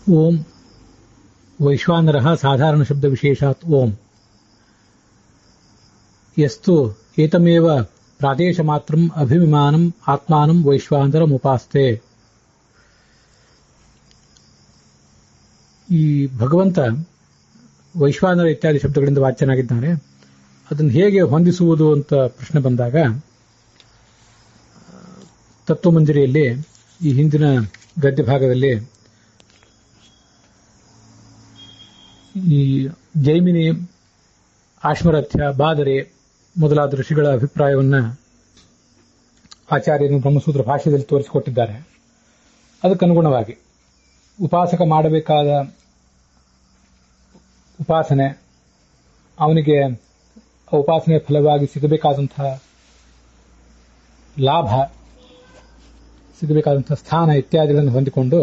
ಓಂ ವೈಶ್ವಾನರಃ ಸಾಧಾರಣ ಶಬ್ದ ವಿಶೇಷಾತ್ ಓಂ ಯಸ್ತು ಏತಮೇವ ಪ್ರಾದೇಶ ಮಾತ್ರಂ ಅಭಿವಿಮಾನಂ ಆತ್ಮಾನಂ ವೈಶ್ವಾನರಂ ಉಪಾಸ್ತೆ. ಈ ಭಗವಂತ ವೈಶ್ವಾನರ ಇತ್ಯಾದಿ ಶಬ್ದಗಳಿಂದ ವಾಚ್ಯನಾಗಿದ್ದಾನೆ. ಅದನ್ನು ಹೇಗೆ ಹೊಂದಿಸುವುದು ಅಂತ ಪ್ರಶ್ನೆ ಬಂದಾಗ ತತ್ವಮಂಜರಿಯಲ್ಲಿ ಈ ಹಿಂದಿನ ಗದ್ಯ ಭಾಗದಲ್ಲಿ ಈ ಜೈಮಿನಿ, ಆಶ್ಮರಥ್ಯ, ಬಾದರೆ ಮೊದಲಾದ ಋಷಿಗಳ ಅಭಿಪ್ರಾಯವನ್ನು ಆಚಾರ್ಯರು ಬ್ರಹ್ಮಸೂತ್ರ ಭಾಷ್ಯದಲ್ಲಿ ತೋರಿಸಿಕೊಟ್ಟಿದ್ದಾರೆ. ಅದಕ್ಕನುಗುಣವಾಗಿ ಉಪಾಸಕ ಮಾಡಬೇಕಾದ ಉಪಾಸನೆ, ಅವನಿಗೆ ಉಪಾಸನೆಯ ಫಲವಾಗಿ ಸಿಗಬೇಕಾದಂತಹ ಲಾಭ, ಸಿಗಬೇಕಾದಂತಹ ಸ್ಥಾನ ಇತ್ಯಾದಿಗಳನ್ನು ಹೊಂದಿಕೊಂಡು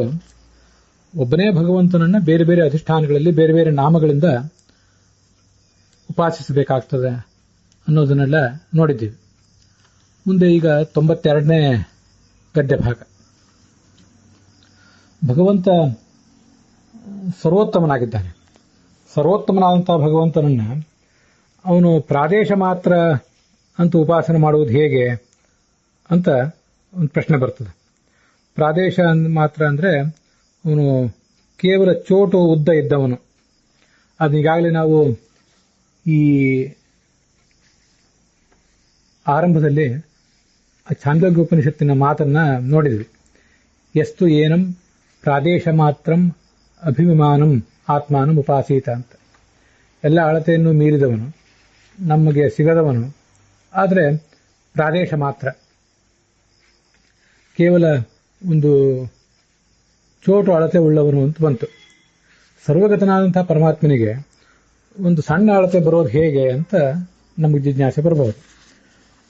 ಒಬ್ಬನೇ ಭಗವಂತನನ್ನ ಬೇರೆ ಬೇರೆ ಅಧಿಷ್ಠಾನಗಳಲ್ಲಿ ಬೇರೆ ಬೇರೆ ನಾಮಗಳಿಂದ ಉಪಾಸಿಸಬೇಕಾಗ್ತದೆ ಅನ್ನೋದನ್ನೆಲ್ಲ ನೋಡಿದ್ದೀವಿ. ಮುಂದೆ ಈಗ 92ನೇ ಗದ್ಯ ಭಾಗ. ಭಗವಂತ ಸರ್ವೋತ್ತಮನಾಗಿದ್ದಾನೆ. ಸರ್ವೋತ್ತಮನಾದಂತಹ ಭಗವಂತನನ್ನ ಅವನು ಪ್ರಾದೇಶ ಮಾತ್ರ ಅಂತ ಉಪಾಸನೆ ಮಾಡುವುದು ಹೇಗೆ ಅಂತ ಒಂದು ಪ್ರಶ್ನೆ ಬರ್ತದೆ. ಪ್ರಾದೇಶ ಮಾತ್ರ ಅಂದ್ರೆ ಅವನು ಕೇವಲ ಚೋಟು ಉದ್ದ ಇದ್ದವನು. ಅದು ಈಗಾಗಲೇ ನಾವು ಈ ಆರಂಭದಲ್ಲಿ ಛಾಂದೋಗ್ಯ ಉಪನಿಷತ್ತಿನ ಮಾತನ್ನ ನೋಡಿದ್ವಿ. ಯಸ್ತು ಏನಂ ಪ್ರಾದೇಶ ಮಾತ್ರಂ ಅಭಿವಿಮಾನಂ ಆತ್ಮಾನಂ ಉಪಾಸೀತ ಅಂತ. ಎಲ್ಲ ಅಳತೆಯನ್ನು ಮೀರಿದವನು, ನಮಗೆ ಸಿಗದವನು, ಆದರೆ ಪ್ರಾದೇಶ ಮಾತ್ರ, ಕೇವಲ ಒಂದು ಚೋಟು ಅಳತೆ ಉಳ್ಳವನು ಅಂತ ಬಂತು. ಸರ್ವಗತನಾದಂತಹ ಪರಮಾತ್ಮನಿಗೆ ಒಂದು ಸಣ್ಣ ಅಳತೆ ಬರೋದು ಹೇಗೆ ಅಂತ ನಮಗೆ ಜಿಜ್ಞಾಸೆ ಬರಬಹುದು.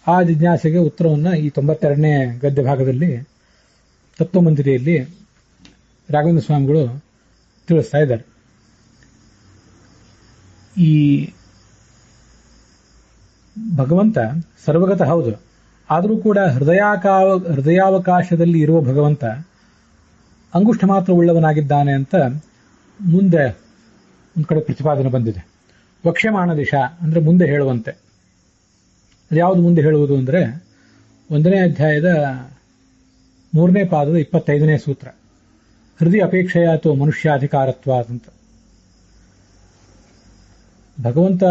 ಆ ಜಿಜ್ಞಾಸೆಗೆ ಉತ್ತರವನ್ನು ಈ 92ನೇ ಗದ್ಯ ಭಾಗದಲ್ಲಿ ತತ್ವಮಂಜರಿಯಲ್ಲಿ ರಾಘವೇಂದ್ರ ಸ್ವಾಮಿಗಳು ತಿಳಿಸ್ತಾ ಇದ್ದಾರೆ. ಈ ಭಗವಂತ ಸರ್ವಗತ ಹೌದು, ಆದರೂ ಕೂಡ ಹೃದಯಾವಕಾಶದಲ್ಲಿ ಇರುವ ಭಗವಂತ ಅಂಗುಷ್ಠ ಮಾತ್ರ ಉಳ್ಳವನಾಗಿದ್ದಾನೆ ಅಂತ ಮುಂದೆ ಒಂದು ಕಡೆ ಪ್ರತಿಪಾದನೆ ಬಂದಿದೆ. ವಕ್ಷ್ಯಮಾಣ ದಿಶಾ ಅಂದ್ರೆ ಮುಂದೆ ಹೇಳುವಂತೆ. ಅದ್ಯಾವುದು ಮುಂದೆ ಹೇಳುವುದು ಅಂದ್ರೆ 1ನೇ ಅಧ್ಯಾಯದ 3ನೇ ಪಾದದ 25ನೇ ಸೂತ್ರ, ಹೃದಯ ಅಪೇಕ್ಷೆಯ ಅಥವಾ ಮನುಷ್ಯಾಧಿಕಾರತ್ವ ಅಂತ. ಭಗವಂತ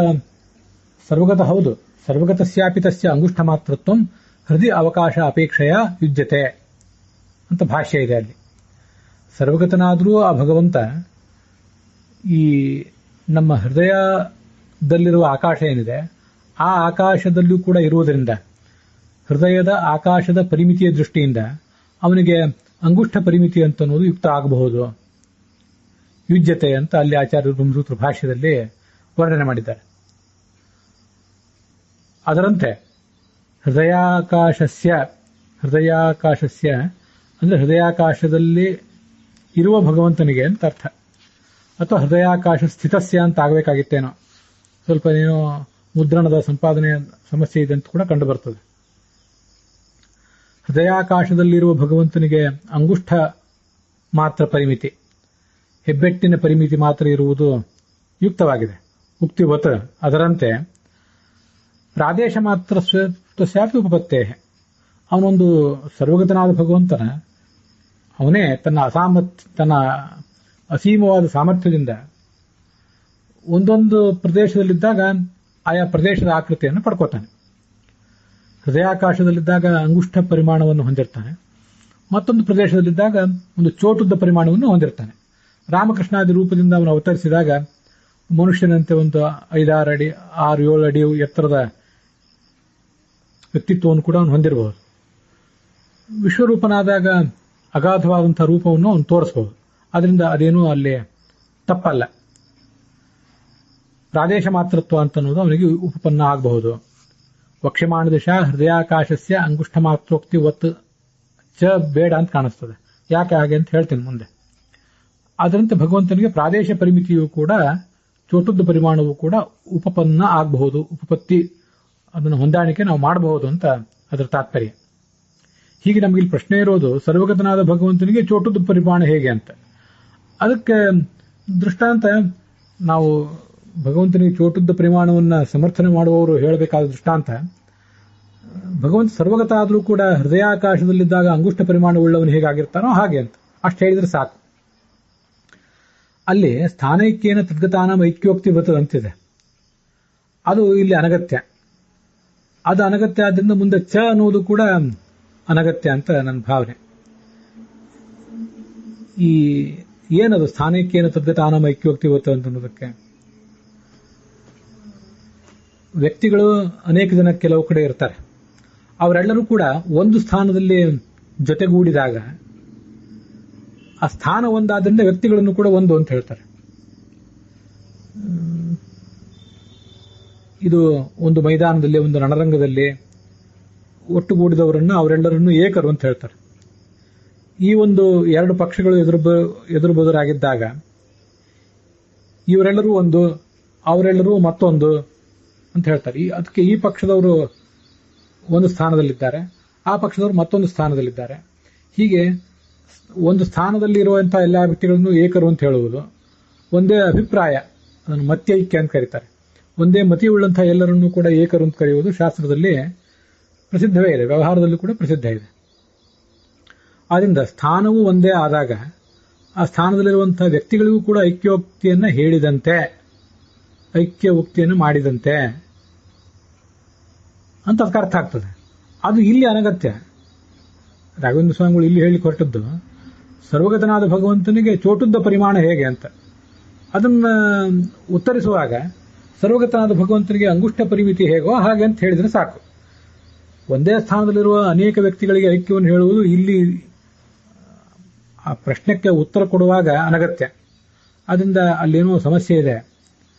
ಸರ್ವಗತ ಹೌದು, ಸರ್ವಗತಸ್ಯಾಪಿ ತಸ್ಯ ಅಂಗುಷ್ಠ ಮಾತ್ರತ್ವಂ ಹೃದಯ ಅವಕಾಶ ಅಪೇಕ್ಷೆಯ ಯುಜ್ಯತೆ ಅಂತ ಭಾಷ್ಯ ಇದೆ. ಅಲ್ಲಿ ಸರ್ವಗತನಾದರೂ ಆ ಭಗವಂತ ಈ ನಮ್ಮ ಹೃದಯದಲ್ಲಿರುವ ಆಕಾಶ ಏನಿದೆ ಆ ಆಕಾಶದಲ್ಲೂ ಕೂಡ ಇರುವುದರಿಂದ ಹೃದಯದ ಆಕಾಶದ ಪರಿಮಿತಿಯ ದೃಷ್ಟಿಯಿಂದ ಅವನಿಗೆ ಅಂಗುಷ್ಠ ಪರಿಮಿತಿ ಅಂತ ಅನ್ನೋದು ಯುಕ್ತ ಆಗಬಹುದು, ಯುಜ್ಯತೆ ಅಂತ ಅಲ್ಲಿ ಆಚಾರ್ಯರು ಬ್ರಹ್ಮಸೂತ್ರ ಭಾಷ್ಯದಲ್ಲಿ ವರ್ಣನೆ ಮಾಡಿದ್ದಾರೆ. ಅದರಂತೆ ಹೃದಯಾಕಾಶಸ್ಯ ಅಂದ್ರೆ ಹೃದಯಾಕಾಶದಲ್ಲಿ ಇರುವ ಭಗವಂತನಿಗೆ ಅಂತ ಅರ್ಥ, ಅಥವಾ ಹೃದಯಾಕಾಶ ಸ್ಥಿತಸ್ಯ ಅಂತ ಆಗಬೇಕಾಗಿತ್ತೇನೋ. ಸ್ವಲ್ಪ ಏನೋ ಮುದ್ರಣದ ಸಂಪಾದನೆಯ ಸಮಸ್ಯೆ ಇದೆ ಅಂತ ಕೂಡ ಕಂಡು ಬರ್ತದೆ. ಹೃದಯಾಕಾಶದಲ್ಲಿರುವ ಭಗವಂತನಿಗೆ ಅಂಗುಷ್ಠ ಮಾತ್ರ ಪರಿಮಿತಿ, ಹೆಬ್ಬೆಟ್ಟಿನ ಪರಿಮಿತಿ ಮಾತ್ರ ಇರುವುದು ಯುಕ್ತವಾಗಿದೆ. ಉಕ್ತಿವತ್ ಅದರಂತೆ ಪ್ರಾದೇಶ ಮಾತ್ರ ಸ್ಯಾಪಿ ಉಪಪತ್ತೇ, ಅವನೊಂದು ಸರ್ವಗತನಾದ ಭಗವಂತನ ಅವನೇ ತನ್ನ ಅಸೀಮವಾದ ಸಾಮರ್ಥ್ಯದಿಂದ ಒಂದೊಂದು ಪ್ರದೇಶದಲ್ಲಿದ್ದಾಗ ಆಯಾ ಪ್ರದೇಶದ ಆಕೃತಿಯನ್ನು ಪಡ್ಕೋತಾನೆ. ಹೃದಯಾಕಾಶದಲ್ಲಿದ್ದಾಗ ಅಂಗುಷ್ಠ ಪರಿಮಾಣವನ್ನು ಹೊಂದಿರ್ತಾನೆ, ಮತ್ತೊಂದು ಪ್ರದೇಶದಲ್ಲಿದ್ದಾಗ ಒಂದು ಚೋಟುದ್ದ ಪರಿಮಾಣವನ್ನು ಹೊಂದಿರ್ತಾನೆ. ರಾಮಕೃಷ್ಣಾದಿ ರೂಪದಿಂದ ಅವನು ಅವತರಿಸಿದಾಗ ಮನುಷ್ಯನಂತೆ ಒಂದು 5-6 ಅಡಿ 6-7 ಅಡಿ ಎತ್ತರದ ವ್ಯಕ್ತಿತ್ವವನ್ನು ಕೂಡ ಅವನು ಹೊಂದಿರಬಹುದು. ವಿಶ್ವರೂಪನಾದಾಗ ಅಗಾಧವಾದಂತಹ ರೂಪವನ್ನು ಅವನು ತೋರಿಸಬಹುದು. ಅದರಿಂದ ಅದೇನೂ ಅಲ್ಲಿ ತಪ್ಪಲ್ಲ. ಪ್ರಾದೇಶ ಮಾತೃತ್ವ ಅಂತ ಅನ್ನೋದು ಅವನಿಗೆ ಉಪಪನ್ನ ಆಗಬಹುದು. ವಕ್ಷ್ಯಮಾಣ ದಿಶಾ ಹೃದಯಾಕಾಶಸ್ಯ ಅಂಗುಷ್ಠ ಮಾತ್ರೋಕ್ತಿ ಒತ್ತು ಚ ಬೇಡ ಅಂತ ಕಾಣಿಸ್ತದೆ. ಯಾಕೆ ಹಾಗೆ ಅಂತ ಹೇಳ್ತೀನಿ ಮುಂದೆ. ಅದರಂತೆ ಭಗವಂತನಿಗೆ ಪ್ರಾದೇಶ ಪರಿಮಿತಿಯು ಕೂಡ ಚೋಟುದ್ದ ಪರಿಮಾಣವು ಕೂಡ ಉಪಪನ್ನ ಆಗಬಹುದು. ಉಪಪತ್ತಿ ಅದನ್ನು ಹೊಂದಾಣಿಕೆ ನಾವು ಮಾಡಬಹುದು ಅಂತ ಅದರ ತಾತ್ಪರ್ಯ. ಹೀಗೆ ನಮಗೆ ಇಲ್ಲಿ ಪ್ರಶ್ನೆ ಇರೋದು ಸರ್ವಗತನಾದ ಭಗವಂತನಿಗೆ ಚೋಟುದ್ದ ಪರಿಮಾಣ ಹೇಗೆ ಅಂತ. ಅದಕ್ಕೆ ದೃಷ್ಟಾಂತ ನಾವು ಭಗವಂತನಿಗೆ ಚೋಟುದ್ದ ಪರಿಮಾಣವನ್ನು ಸಮರ್ಥನೆ ಮಾಡುವವರು ಹೇಳಬೇಕಾದ ದೃಷ್ಟಾಂತ, ಭಗವಂತ ಸರ್ವಗತ ಆದರೂ ಕೂಡ ಹೃದಯಾಕಾಶದಲ್ಲಿದ್ದಾಗ ಅಂಗುಷ್ಟ ಪರಿಮಾಣವುಳ್ಳವನು ಹೇಗಾಗಿರ್ತಾನೋ ಹಾಗೆ ಅಂತ ಅಷ್ಟು ಹೇಳಿದ್ರೆ ಸಾಕು. ಅಲ್ಲಿ ಸ್ಥಾನೈಕ್ಯೇನ ತದ್ಗತಾನಾಂ ಐಕ್ಯೋಕ್ತಿ ಬರ್ತದಂತಿದೆ, ಅದು ಇಲ್ಲಿ ಅನಗತ್ಯ. ಅದು ಅನಗತ್ಯ ಆದ್ದರಿಂದ ಮುಂದೆ ಚ ಅನ್ನೋದು ಕೂಡ ಅನಗತ್ಯ ಅಂತ ನನ್ನ ಭಾವನೆ. ಈ ಏನದು ಸ್ಥಾನೈಕ್ಯೇನ ತದ್ಗತಾನಾಂ ಐಕ್ಯೋಕ್ತಿ ಬರ್ತದೆ ಅಂತ ಅನ್ನೋದಕ್ಕೆ, ವ್ಯಕ್ತಿಗಳು ಅನೇಕ ಜನ ಕೆಲವು ಕಡೆ ಇರ್ತಾರೆ, ಅವರೆಲ್ಲರೂ ಕೂಡ ಒಂದು ಸ್ಥಾನದಲ್ಲಿ ಜೊತೆಗೂಡಿದಾಗ ಆ ಸ್ಥಾನ ಒಂದಾದ್ರಿಂದ ವ್ಯಕ್ತಿಗಳನ್ನು ಕೂಡ ಒಂದು ಅಂತ ಹೇಳ್ತಾರೆ. ಇದು ಒಂದು ಮೈದಾನದಲ್ಲಿ, ಒಂದು ರಣರಂಗದಲ್ಲಿ ಒಟ್ಟುಗೂಡಿದವರನ್ನು ಅವರೆಲ್ಲರನ್ನು ಏಕರು ಅಂತ ಹೇಳ್ತಾರೆ. ಈ ಒಂದು ಎರಡು ಪಕ್ಷಗಳು ಎದುರು ಬದುರಾಗಿದ್ದಾಗ ಇವರೆಲ್ಲರೂ ಒಂದು, ಅವರೆಲ್ಲರೂ ಮತ್ತೊಂದು ಅಂತ ಹೇಳ್ತಾರೆ. ಅದಕ್ಕೆ ಈ ಪಕ್ಷದವರು ಒಂದು ಸ್ಥಾನದಲ್ಲಿದ್ದಾರೆ, ಆ ಪಕ್ಷದವರು ಮತ್ತೊಂದು ಸ್ಥಾನದಲ್ಲಿದ್ದಾರೆ. ಹೀಗೆ ಒಂದು ಸ್ಥಾನದಲ್ಲಿ ಇರುವಂತಹ ಎಲ್ಲ ವ್ಯಕ್ತಿಗಳನ್ನು ಏಕರು ಅಂತ ಹೇಳುವುದು. ಒಂದೇ ಅಭಿಪ್ರಾಯ, ಅದನ್ನು ಮತ್ಯೈಕ್ಯ ಅಂತ ಕರೀತಾರೆ. ಒಂದೇ ಮತಿಯುಳ್ಳಂತಹ ಎಲ್ಲರನ್ನೂ ಕೂಡ ಏಕರು ಅಂತ ಕರೆಯುವುದು ಶಾಸ್ತ್ರದಲ್ಲಿ ಪ್ರಸಿದ್ಧವೇ ಇದೆ, ವ್ಯವಹಾರದಲ್ಲೂ ಕೂಡ ಪ್ರಸಿದ್ಧ ಇದೆ. ಆದ್ದರಿಂದ ಸ್ಥಾನವೂ ಒಂದೇ ಆದಾಗ ಆ ಸ್ಥಾನದಲ್ಲಿರುವಂತಹ ವ್ಯಕ್ತಿಗಳಿಗೂ ಕೂಡ ಐಕ್ಯೋಕ್ತಿಯನ್ನು ಹೇಳಿದಂತೆ, ಐಕ್ಯ ಉಕ್ತಿಯನ್ನು ಮಾಡಿದಂತೆ ಅಂತ ಅದಕ್ಕೆ ಅರ್ಥ ಆಗ್ತದೆ. ಅದು ಇಲ್ಲಿ ಅನಗತ್ಯ. ರಾಘವೇಂದ್ರ ಸ್ವಾಮಿಗಳು ಇಲ್ಲಿ ಹೇಳಿ ಹೊರಟದ್ದು ಸರ್ವಗತನಾದ ಭಗವಂತನಿಗೆ ಚೋಟುದ್ದ ಪರಿಮಾಣ ಹೇಗೆ ಅಂತ. ಅದನ್ನ ಉತ್ತರಿಸುವಾಗ ಸರ್ವಗತನಾದ ಭಗವಂತನಿಗೆ ಅಂಗುಷ್ಟ ಪರಿಮಿತಿ ಹೇಗೋ ಹಾಗೆ ಅಂತ ಹೇಳಿದ್ರೆ ಸಾಕು. ಒಂದೇ ಸ್ಥಾನದಲ್ಲಿರುವ ಅನೇಕ ವ್ಯಕ್ತಿಗಳಿಗೆ ಐಕ್ಯವನ್ನು ಹೇಳುವುದು ಇಲ್ಲಿ ಆ ಪ್ರಶ್ನೆಗೆ ಉತ್ತರ ಕೊಡುವಾಗ ಅನಗತ್ಯ. ಅದರಿಂದ ಅಲ್ಲೇನೋ ಸಮಸ್ಯೆ ಇದೆ.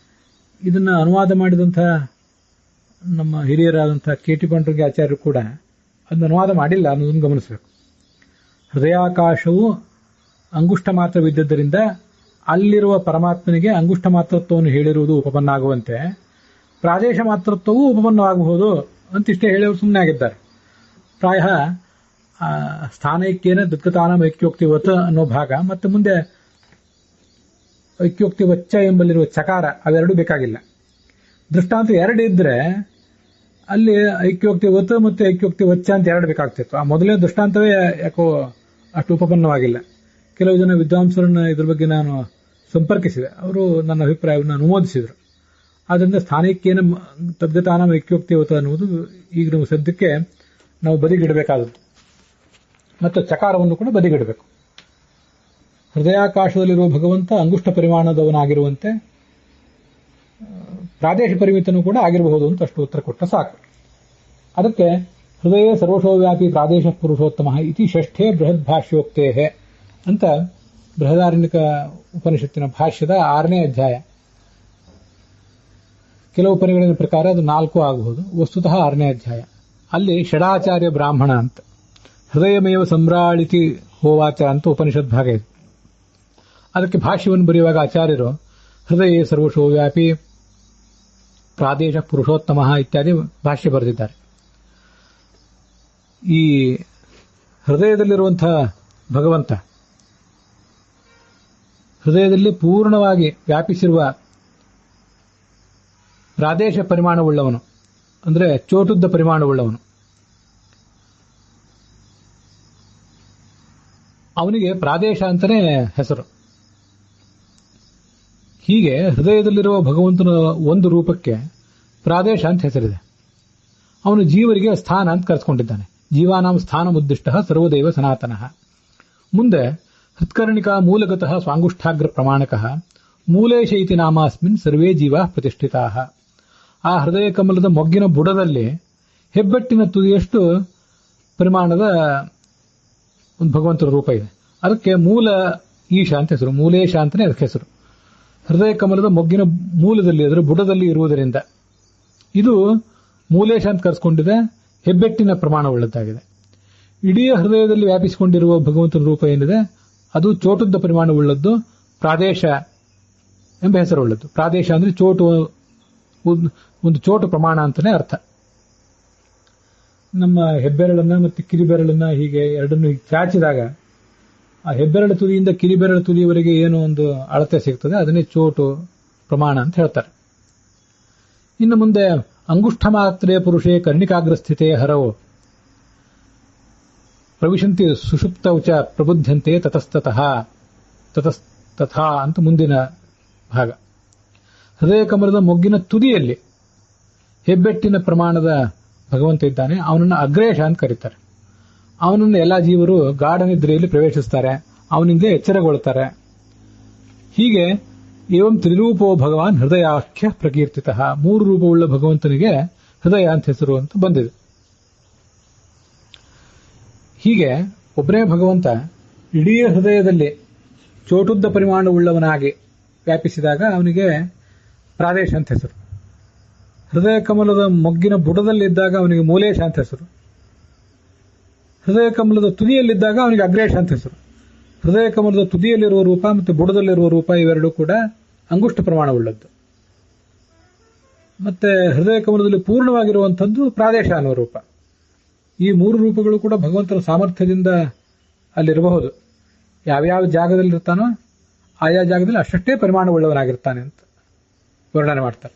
ಇದನ್ನ ಅನುವಾದ ಮಾಡಿದಂತಹ ನಮ್ಮ ಹಿರಿಯರಾದಂತಹ ಕೆ.ಟಿ. ಪಾಂಡುರಂಗ ಆಚಾರ್ಯರು ಕೂಡ ಅದನ್ನು ಅನುವಾದ ಮಾಡಿಲ್ಲ ಅನ್ನೋದನ್ನು ಗಮನಿಸಬೇಕು. ಹೃದಯಾಕಾಶವು ಅಂಗುಷ್ಟ ಮಾತ್ರವಿದ್ದರಿಂದ ಅಲ್ಲಿರುವ ಪರಮಾತ್ಮನಿಗೆ ಅಂಗುಷ್ಟ ಮಾತ್ರತ್ವವನ್ನು ಹೇಳಿರುವುದು ಉಪಪನ್ನಾಗುವಂತೆ ಪ್ರಾದೇಶ ಮಾತ್ರತ್ವವೂ ಉಪಪನ್ನವಾಗಬಹುದು ಅಂತಿಷ್ಟೇ ಹೇಳೋರು ಸುಮ್ಮನೆ ಆಗಿದ್ದಾರೆ. ಪ್ರಾಯ ಸ್ಥಾನೈಕ್ಯೇನ ತದ್ಗತಾನಾಂ ಐಕ್ಯೋಕ್ತಿವತ್ ಅನ್ನೋ ಭಾಗ ಮತ್ತು ಮುಂದೆ ಐಕ್ಯೋಕ್ತಿವಚ್ಚ ಎಂಬಲ್ಲಿರುವ ಚಕಾರ ಅವೆರಡೂ ಬೇಕಾಗಿಲ್ಲ. ದೃಷ್ಟಾಂತ ಎರಡು ಇದ್ರೆ ಅಲ್ಲಿ ಐಕ್ಯೋಕ್ತಿವತ್ ಮತ್ತು ಐಕ್ಯೋಕ್ತಿವಚ್ಚ ಅಂತ ಎರಡು ಬೇಕಾಗ್ತಿತ್ತು. ಆ ಮೊದಲನೇ ದೃಷ್ಟಾಂತವೇ ಯಾಕೋ ಅಷ್ಟು ಉಪಪನ್ನವಾಗಿಲ್ಲ. ಕೆಲವು ಜನ ವಿದ್ವಾಂಸರನ್ನ ಇದ್ರ ಬಗ್ಗೆ ನಾನು ಸಂಪರ್ಕಿಸಿದೆ, ಅವರು ನನ್ನ ಅಭಿಪ್ರಾಯವನ್ನು ಅನುಮೋದಿಸಿದರು. ಆದ್ದರಿಂದ ಸ್ಥಾನೈಕ್ಯೇನ ತದ್ಗತಾನಾಂ ಐಕ್ಯೋಕ್ತಿವತ್ ಅನ್ನುವುದು ಈಗ ನಾವು ಸದ್ಯಕ್ಕೆ ನಾವು ಬದಿಗಿಡಬೇಕಾದದ್ದು. ಮತ್ತು ಚಕಾರವನ್ನು ಕೂಡ ಬದಿಗಿಡಬೇಕು. ಹೃದಯಾಕಾಶದಲ್ಲಿರುವ ಭಗವಂತ ಅಂಗುಷ್ಟ ಪರಿಮಾಣದವನಾಗಿರುವಂತೆ ಪ್ರಾದೇಶ ಪರಿಮಿತನೂ ಕೂಡ ಆಗಿರಬಹುದು ಅಂತ ಅಷ್ಟು ಉತ್ತರ ಕೊಟ್ಟ ಸಾಕು. ಅದಕ್ಕೆ ಹೃದಯ ಸರ್ವಶೋವ್ಯಾಪಿ ಪ್ರಾದೇಶ ಪುರುಷೋತ್ತಮ ಇತಿ ಷಷ್ಠೇ ಬೃಹದ್ ಭಾಷ್ಯೋಕ್ತೇ ಅಂತ ಬೃಹದಾರಣ್ಯಕ ಉಪನಿಷತ್ತಿನ ಭಾಷ್ಯದ 6ನೇ ಅಧ್ಯಾಯ. ಕೆಲವು ಪರಿಗಣನೆ ಪ್ರಕಾರ ಅದು 4 ಆಗಬಹುದು, ವಸ್ತುತಃ 6ನೇ ಅಧ್ಯಾಯ. ಅಲ್ಲಿ ಷಡಾಚಾರ್ಯ ಬ್ರಾಹ್ಮಣ ಅಂತ ಹೃದಯಮೇವ ಸಂಭ್ರಾಳಿತಿ ಹೋವಾಚ ಅಂತ ಉಪನಿಷತ್ ಭಾಗ ಇದೆ. ಅದಕ್ಕೆ ಭಾಷ್ಯವನ್ನು ಬರೆಯುವಾಗ ಆಚಾರ್ಯರು ಹೃದಯ ಸರ್ವಶೋವ್ಯಾಪಿ ಪ್ರಾದೇಶ ಪುರುಷೋತ್ತಮ ಇತ್ಯಾದಿ ಭಾಷ್ಯ ಬರೆದಿದ್ದಾರೆ. ಈ ಹೃದಯದಲ್ಲಿರುವಂತಹ ಭಗವಂತ ಹೃದಯದಲ್ಲಿ ಪೂರ್ಣವಾಗಿ ವ್ಯಾಪಿಸಿರುವ ಪ್ರಾದೇಶ ಪರಿಮಾಣವುಳ್ಳವನು, ಅಂದರೆ ಚೋಟುದ್ದ ಪರಿಮಾಣವುಳ್ಳವನು. ಅವನಿಗೆ ಪ್ರಾದೇಶ ಅಂತಾನೆ ಹೆಸರು. ಹೀಗೆ ಹೃದಯದಲ್ಲಿರುವ ಭಗವಂತನ ಒಂದು ರೂಪಕ್ಕೆ ಪ್ರಾದೇಶ ಅಂತ ಹೆಸರಿದೆ. ಅವನು ಜೀವರಿಗೆ ಸ್ಥಾನ ಅಂತ ಕರೆಸ್ಕೊಂಡಿದ್ದಾನೆ. ಜೀವಾನಾಂ ಸ್ಥಾನ ಮುದ್ದಿಷ್ಟ ಸರ್ವದೇವ ಸನಾತನಃ. ಮುಂದೆ ಹೃತ್ಕರ್ಣಿಕಾ ಮೂಲಗತಃ ಸ್ವಾಂಗುಷ್ಠಾಗ್ರ ಪ್ರಮಾಣಕಃ ಮೂಲೇಶ ಇತಿ ನಾಮಾಸ್ಮಿನ್ ಸರ್ವೇ ಜೀವಾ ಪ್ರತಿಷ್ಠಿತಾಃ. ಆ ಹೃದಯ ಕಮಲದ ಮೊಗ್ಗಿನ ಬುಡದಲ್ಲಿ ಹೆಬ್ಬೆಟ್ಟಿನ ತುದಿಯಷ್ಟು ಪರಿಮಾಣದ ಒಂದು ಭಗವಂತನ ರೂಪ ಇದೆ. ಅದಕ್ಕೆ ಮೂಲ ಈಶ ಅಂತ ಹೆಸರು, ಮೂಲೇಶ ಅಂತಾನೆ ಅದಕ್ಕೆ ಹೆಸರು. ಹೃದಯ ಕಮಲದ ಮೊಗ್ಗಿನ ಮೂಲದಲ್ಲಿ, ಅದರ ಬುಡದಲ್ಲಿ ಇರುವುದರಿಂದ ಇದು ಮೂಲೇಶ ಅಂತ ಕರೆಸ್ಕೊಂಡಿದೆ, ಹೆಬ್ಬೆಟ್ಟಿನ ಪ್ರಮಾಣವುಳ್ಳದ್ದಾಗಿದೆ. ಇಡೀ ಹೃದಯದಲ್ಲಿ ವ್ಯಾಪಿಸಿಕೊಂಡಿರುವ ಭಗವಂತನ ರೂಪ ಏನಿದೆ ಅದು ಚೋಟುದ್ದ ಪರಿಮಾಣವುಳ್ಳದ್ದು, ಪ್ರಾದೇಶ ಎಂಬ ಹೆಸರುಳ್ಳದ್ದು. ಪ್ರಾದೇಶ ಅಂದ್ರೆ ಚೋಟು, ಒಂದು ಚೋಟು ಪ್ರಮಾಣ ಅಂತಾನೆ ಅರ್ಥ. ನಮ್ಮ ಹೆಬ್ಬೆರಳನ್ನ ಮತ್ತು ಕಿರಿಬೆರಳನ್ನ ಹೀಗೆ ಎರಡನ್ನು ಚಾಚಿದಾಗ ಆ ಹೆಬ್ಬೆರಳು ತುದಿಯಿಂದ ಕಿರಿಬೆರಳು ತುದಿಯವರೆಗೆ ಏನು ಒಂದು ಅಳತೆ ಸಿಗ್ತದೆ ಅದನ್ನೇ ಚೋಟು ಪ್ರಮಾಣ ಅಂತ ಹೇಳ್ತಾರೆ. ಇನ್ನು ಮುಂದೆ ಅಂಗುಷ್ಠ ಮಾತ್ರೇ ಪುರುಷೇ ಕರ್ಣಿಕಾಗ್ರಸ್ಥಿತೆ ಹರವು ಪ್ರವಿಶಂತಿ ಸುಷುಪ್ತೌ ಚ ಪ್ರಬುದ್ಧಂತೆ ತತಸ್ತಥಾ ಅಂತ ಮುಂದಿನ ಭಾಗ. ಹೃದಯ ಕಮಲದ ಮೊಗ್ಗಿನ ತುದಿಯಲ್ಲಿ ಹೆಬ್ಬೆಟ್ಟಿನ ಪ್ರಮಾಣದ ಭಗವಂತ ಇದ್ದಾನೆ. ಅವನನ್ನು ಅಗ್ರೇಶ ಅಂತ ಕರೀತಾರೆ. ಅವನನ್ನು ಎಲ್ಲಾ ಜೀವರು ಗಾಢ ನಿದ್ರೆಯಲ್ಲಿ ಪ್ರವೇಶಿಸ್ತಾರೆ, ಅವನಿಂದ ಎಚ್ಚರಗೊಳ್ತಾರೆ. ಹೀಗೆ ಏವಂ ತ್ರಿರೂಪೋ ಭಗವಾನ್ ಹೃದಯಾಖ್ಯ ಪ್ರಕೀರ್ತಿತ, 3 ರೂಪವುಳ್ಳ ಭಗವಂತನಿಗೆ ಹೃದಯ ಅಂತ ಹೆಸರು ಅಂತ ಬಂದಿದೆ. ಹೀಗೆ ಒಬ್ಬನೇ ಭಗವಂತ ಇಡೀ ಹೃದಯದಲ್ಲಿ ಚೋಟುದ್ದ ಪರಿಮಾಣವುಳ್ಳವನಾಗಿ ವ್ಯಾಪಿಸಿದಾಗ ಅವನಿಗೆ ಪ್ರಾದೇಶ ಅಂತ ಹೆಸರು. ಹೃದಯ ಕಮಲದ ಮೊಗ್ಗಿನ ಬುಡದಲ್ಲಿದ್ದಾಗ ಅವನಿಗೆ ಮೂಲೇಶ ಅಂತ ಹೆಸರು. ಹೃದಯ ಕಮಲದ ತುದಿಯಲ್ಲಿದ್ದಾಗ ಅವನಿಗೆ ಅಗ್ರೇಶ ಅಂತ ಹೆಸರು. ಹೃದಯ ಕಮಲದ ತುದಿಯಲ್ಲಿರುವ ರೂಪ ಮತ್ತು ಬುಡದಲ್ಲಿರುವ ರೂಪ ಇವೆರಡೂ ಕೂಡ ಅಂಗುಷ್ಟ ಪ್ರಮಾಣವುಳ್ಳದ್ದು. ಮತ್ತೆ ಹೃದಯ ಕಮಲದಲ್ಲಿ ಪೂರ್ಣವಾಗಿರುವಂಥದ್ದು ಪ್ರಾದೇಶ ಅನ್ನುವ ರೂಪ. ಈ 3 ರೂಪಗಳು ಕೂಡ ಭಗವಂತನ ಸಾಮರ್ಥ್ಯದಿಂದ ಅಲ್ಲಿರಬಹುದು. ಯಾವ್ಯಾವ ಜಾಗದಲ್ಲಿರ್ತಾನೋ ಆಯಾ ಜಾಗದಲ್ಲಿ ಅಷ್ಟೇ ಪರಿಮಾಣವುಳ್ಳವನಾಗಿರ್ತಾನೆ ಅಂತ ವರ್ಣನೆ ಮಾಡ್ತಾರೆ.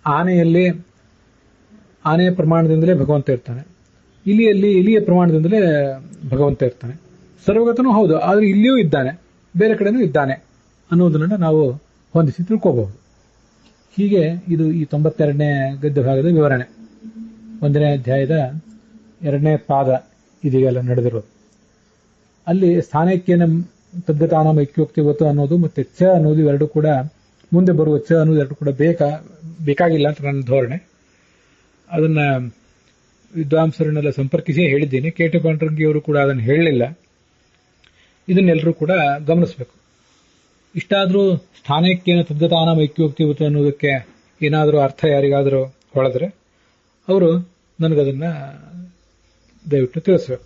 ಆನೆಯಲ್ಲಿ ಆನೆಯ ಪ್ರಮಾಣದಿಂದಲೇ ಭಗವಂತ ಇರ್ತಾನೆ, ಇಲಿಯಲ್ಲಿ ಇಲಿಯ ಪ್ರಮಾಣದಿಂದಲೇ ಭಗವಂತ ಇರ್ತಾನೆ. ಸರ್ವಗತನೂ ಹೌದು, ಆದರೆ ಇಲ್ಲಿಯೂ ಇದ್ದಾನೆ, ಬೇರೆ ಕಡೆನೂ ಇದ್ದಾನೆ ಅನ್ನೋದನ್ನ ನಾವು ಹೊಂದಿಸಿ ತಿಳ್ಕೋಬಹುದು. ಹೀಗೆ ಇದು ಈ 92ನೇ ಗದ್ಯ ಭಾಗದ ವಿವರಣೆ. 1ನೇ ಅಧ್ಯಾಯದ 2ನೇ ಪಾದ ಇದೀಗೆಲ್ಲ ನಡೆದಿರೋದು. ಅಲ್ಲಿ ಸ್ಥಾನಕ್ಕೇನ ತದ್ಗತಾನಾಮ ಐಕ್ಯೋಕ್ತಿವತ್ತು ಅನ್ನೋದು ಮತ್ತೆ ಚ ಅನ್ನೋದು ಇವೆರಡು ಕೂಡ, ಮುಂದೆ ಬರುವ ಚ ಅನ್ನೋದು ಎರಡು ಕೂಡ ಬೇಕಾಗಿಲ್ಲ ಅಂತ ನನ್ನ ಧೋರಣೆ. ಅದನ್ನ ವಿದ್ವಾಂಸರನ್ನೆಲ್ಲ ಸಂಪರ್ಕಿಸಿ ಹೇಳಿದ್ದೀನಿ. ಕೇಟಿ ಪಾಂಡ್ರಂಗಿಯವರು ಕೂಡ ಅದನ್ನು ಹೇಳಲಿಲ್ಲ. ಇದನ್ನೆಲ್ಲರೂ ಕೂಡ ಗಮನಿಸಬೇಕು. ಇಷ್ಟಾದರೂ ಸ್ಥಾನಕ್ಕೇನ ತದ್ಗತಾನಾಮ ಐಕ್ಯೋಕ್ತಿವತ್ತು ಅನ್ನೋದಕ್ಕೆ ಏನಾದರೂ ಅರ್ಥ ಯಾರಿಗಾದರೂ ಹೊಳೆದ್ರೆ ಅವರು ನನಗದನ್ನ ದಯವಿಟ್ಟು ತಿಳಿಸ್ಬೇಕು.